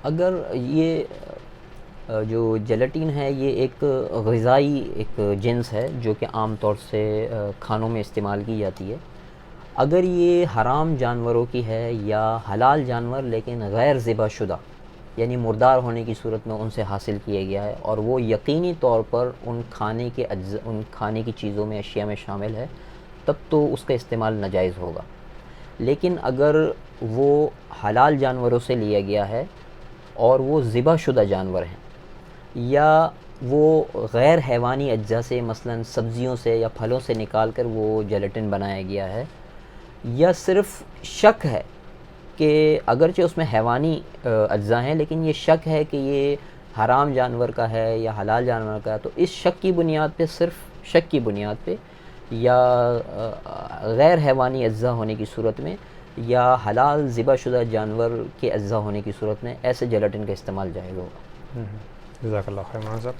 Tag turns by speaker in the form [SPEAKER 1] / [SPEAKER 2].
[SPEAKER 1] اگر یہ جو جیلاٹین ہے یہ ایک غذائی ایک جنس ہے جو کہ عام طور سے کھانوں میں استعمال کی جاتی ہے. اگر یہ حرام جانوروں کی ہے یا حلال جانور لیکن غیر ذبح شدہ یعنی مردار ہونے کی صورت میں ان سے حاصل کیا گیا ہے اور وہ یقینی طور پر ان کھانے کی چیزوں میں اشیاء میں شامل ہے تب تو اس کا استعمال ناجائز ہوگا. لیکن اگر وہ حلال جانوروں سے لیا گیا ہے اور وہ ذبح شدہ جانور ہیں یا وہ غیر حیوانی اجزاء سے مثلا سبزیوں سے یا پھلوں سے نکال کر وہ جیلاٹن بنایا گیا ہے یا صرف شک ہے کہ اگرچہ اس میں حیوانی اجزاء ہیں لیکن یہ شک ہے کہ یہ حرام جانور کا ہے یا حلال جانور کا ہے، تو اس شک کی بنیاد پہ صرف شک کی بنیاد پہ یا غیر حیوانی اجزاء ہونے کی صورت میں یا حلال ذبح شدہ جانور کے اجزاء ہونے کی صورت میں ایسے جیلاٹن کا استعمال جائز ہوگا.
[SPEAKER 2] جزاک اللہ خیر مولانا صاحب.